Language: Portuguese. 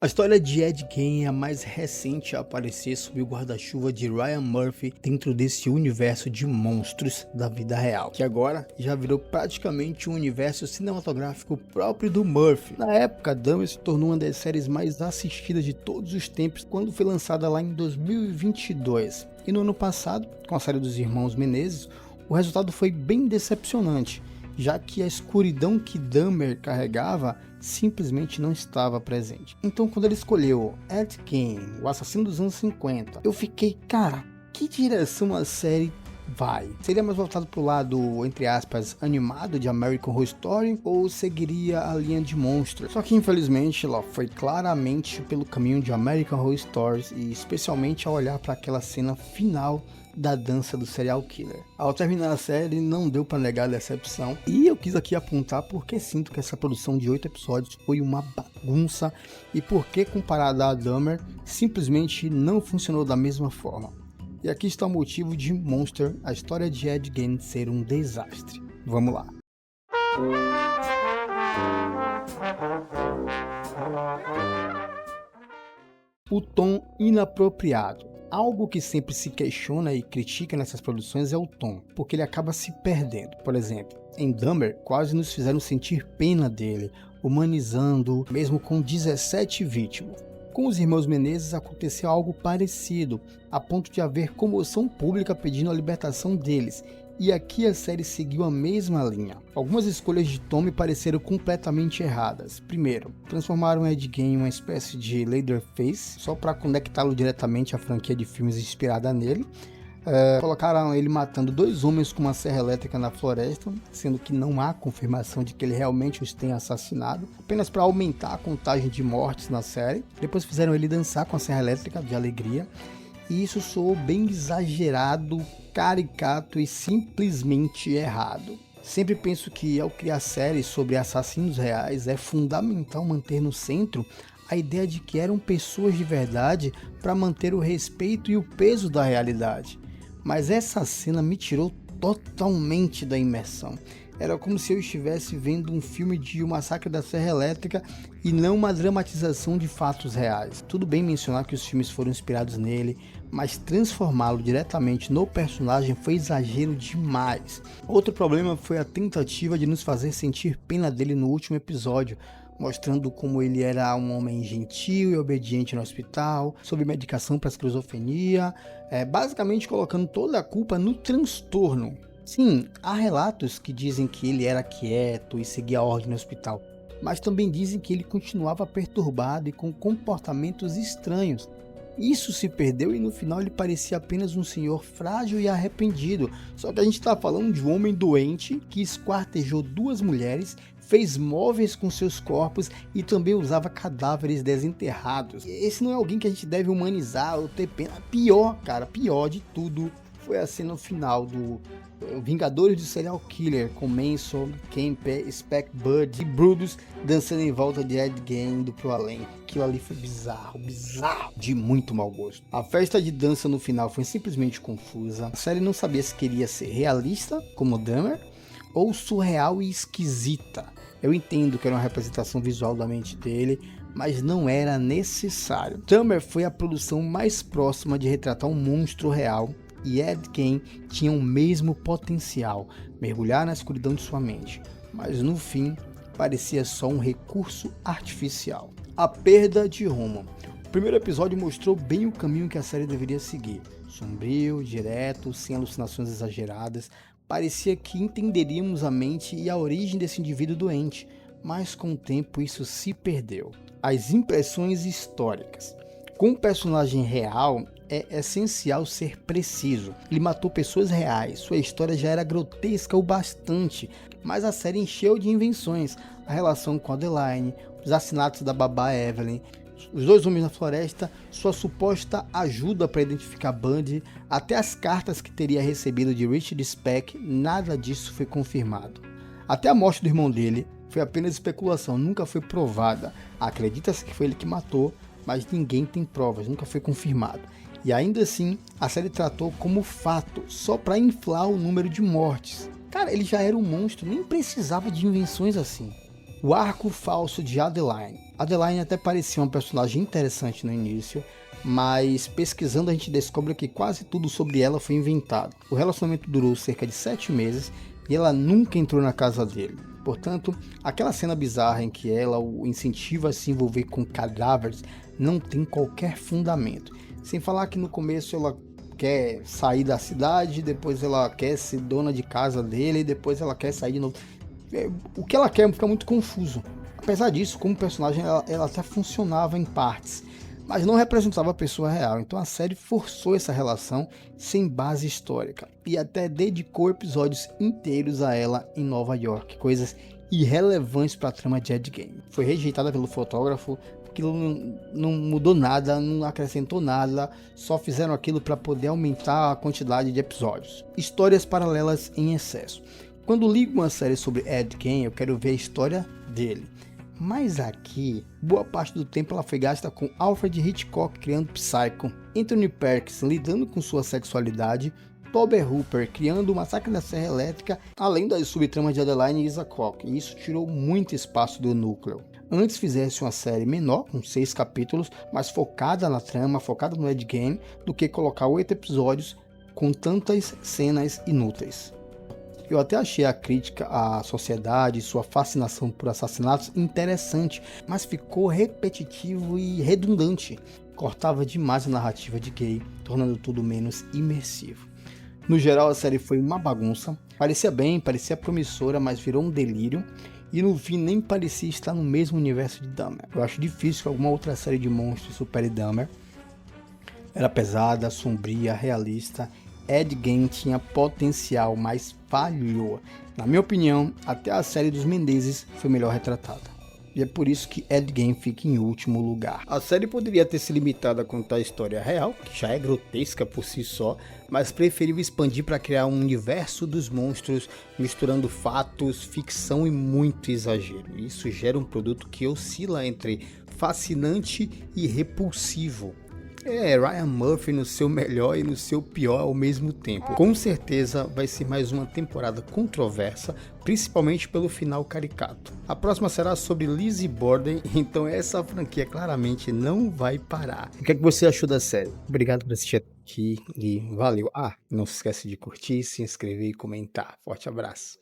A história de Ed Gein é a mais recente a aparecer sob o guarda-chuva de Ryan Murphy dentro desse universo de monstros da vida real, que agora já virou praticamente um universo cinematográfico próprio do Murphy. Na época, Dahmer se tornou uma das séries mais assistidas de todos os tempos quando foi lançada lá em 2022. E no ano passado, com a série dos Irmãos Menezes, o resultado foi bem decepcionante, já que a escuridão que Dahmer carregava simplesmente não estava presente. Então, quando ele escolheu Ed Gein, o assassino dos anos 50, eu fiquei, cara, que direção a série vai? Seria mais voltado pro lado, entre aspas, animado de American Horror Story ou seguiria a linha de monstros? Só que infelizmente ela foi claramente pelo caminho de American Horror Stories, e especialmente ao olhar para aquela cena final da dança do serial killer. Ao terminar a série, não deu para negar a decepção, e eu quis aqui apontar porque sinto que essa produção de 8 episódios foi uma bagunça e porque, comparada a Dahmer, simplesmente não funcionou da mesma forma. E aqui está o motivo de Monster, a história de Ed Gein, ser um desastre. Vamos lá. O tom inapropriado. Algo que sempre se questiona e critica nessas produções é o tom, porque ele acaba se perdendo. Por exemplo, em Dahmer quase nos fizeram sentir pena dele, humanizando, mesmo com 17 vítimas. Com os Irmãos Menezes aconteceu algo parecido, a ponto de haver comoção pública pedindo a libertação deles. E aqui a série seguiu a mesma linha. Algumas escolhas de Tom me pareceram completamente erradas. Primeiro, transformaram Ed Gein em uma espécie de Leatherface, só para conectá-lo diretamente à franquia de filmes inspirada nele. Colocaram ele matando 2 homens com uma serra elétrica na floresta, sendo que não há confirmação de que ele realmente os tenha assassinado, apenas para aumentar a contagem de mortes na série. Depois fizeram ele dançar com a serra elétrica de alegria, e isso soou bem exagerado, caricato e simplesmente errado. Sempre penso que ao criar séries sobre assassinos reais é fundamental manter no centro a ideia de que eram pessoas de verdade para manter o respeito e o peso da realidade. Mas essa cena me tirou totalmente da imersão. Era como se eu estivesse vendo um filme de O Massacre da Serra Elétrica e não uma dramatização de fatos reais. Tudo bem mencionar que os filmes foram inspirados nele, mas transformá-lo diretamente no personagem foi exagero demais. Outro problema foi a tentativa de nos fazer sentir pena dele no último episódio, mostrando como ele era um homem gentil e obediente no hospital, sob medicação para esquizofrenia, basicamente colocando toda a culpa no transtorno. Sim, há relatos que dizem que ele era quieto e seguia a ordem no hospital, mas também dizem que ele continuava perturbado e com comportamentos estranhos. Isso se perdeu e no final ele parecia apenas um senhor frágil e arrependido. Só que a gente está falando de um homem doente que esquartejou 2 mulheres, fez móveis com seus corpos e também usava cadáveres desenterrados. Esse não é alguém que a gente deve humanizar ou ter pena. Pior, cara, pior de tudo foi a cena final do Vingadores do Serial Killer, com Manson, Kemper, Spec Bud e Brutus dançando em volta de Ed Gein indo pro além. Aquilo ali foi bizarro, de muito mau gosto. A festa de dança no final foi simplesmente confusa. A série não sabia se queria ser realista, como Dahmer, ou surreal e esquisita. Eu entendo que era uma representação visual da mente dele, mas não era necessário. Dahmer foi a produção mais próxima de retratar um monstro real, e Ed Gein tinha o mesmo potencial, mergulhar na escuridão de sua mente, mas no fim parecia só um recurso artificial. A perda de rumo. O primeiro episódio mostrou bem o caminho que a série deveria seguir, sombrio, direto, sem alucinações exageradas. Parecia que entenderíamos a mente e a origem desse indivíduo doente, mas com o tempo isso se perdeu. As impressões históricas. Com um personagem real, é essencial ser preciso. Ele matou pessoas reais, sua história já era grotesca o bastante, mas a série encheu de invenções. A relação com Adeline, os assassinatos da babá Evelyn, os 2 homens na floresta, sua suposta ajuda para identificar Bundy, até as cartas que teria recebido de Richard Speck, nada disso foi confirmado. Até a morte do irmão dele foi apenas especulação, nunca foi provada. Acredita-se que foi ele que matou, mas ninguém tem provas, nunca foi confirmado. E ainda assim, a série tratou como fato, só para inflar o número de mortes. Cara, ele já era um monstro, nem precisava de invenções assim. O arco falso de Adeline. Adeline até parecia uma personagem interessante no início, mas pesquisando a gente descobre que quase tudo sobre ela foi inventado. O relacionamento durou cerca de 7 meses e ela nunca entrou na casa dele. Portanto, aquela cena bizarra em que ela o incentiva a se envolver com cadáveres não tem qualquer fundamento. Sem falar que no começo ela quer sair da cidade, depois ela quer ser dona de casa dele, e depois ela quer sair de novo. O que ela quer fica muito confuso. Apesar disso, como personagem, ela até funcionava em partes, mas não representava a pessoa real. Então a série forçou essa relação sem base histórica e até dedicou episódios inteiros a ela em Nova York, coisas irrelevantes para a trama de Ed Gein. Foi rejeitada pelo fotógrafo, aquilo não mudou nada, não acrescentou nada, só fizeram aquilo para poder aumentar a quantidade de episódios. Histórias paralelas em excesso. Quando ligo uma série sobre Ed Gein, eu quero ver a história dele. Mas aqui, boa parte do tempo ela foi gasta com Alfred Hitchcock criando Psycho, Anthony Perkins lidando com sua sexualidade, Tobe Hooper criando o Massacre da Serra Elétrica, além das subtramas de Adeline e Isaac Hawke, e isso tirou muito espaço do núcleo. Antes fizesse uma série menor, com 6 capítulos, mas focada na trama, focada no Ed Gein, do que colocar 8 episódios com tantas cenas inúteis. Eu até achei a crítica à sociedade, sua fascinação por assassinatos interessante, mas ficou repetitivo e redundante. Cortava demais a narrativa de Gay, tornando tudo menos imersivo. No geral, a série foi uma bagunça. Parecia bem, parecia promissora, mas virou um delírio. E no fim nem parecia estar no mesmo universo de Dahmer. Eu acho difícil que alguma outra série de monstros supere Dahmer. Era pesada, sombria, realista. Ed Gein tinha potencial, mas falhou. Na minha opinião, até a série dos Menezes foi melhor retratada. E é por isso que Ed Gein fica em último lugar. A série poderia ter se limitado a contar a história real, que já é grotesca por si só, mas preferiu expandir para criar um universo dos monstros, misturando fatos, ficção e muito exagero. Isso gera um produto que oscila entre fascinante e repulsivo. É Ryan Murphy no seu melhor e no seu pior ao mesmo tempo. Com certeza vai ser mais uma temporada controversa, principalmente pelo final caricato. A próxima será sobre Lizzie Borden, então essa franquia claramente não vai parar. O que é que você achou da série? Obrigado por assistir aqui e valeu. Não se esquece de curtir, se inscrever e comentar. Forte abraço.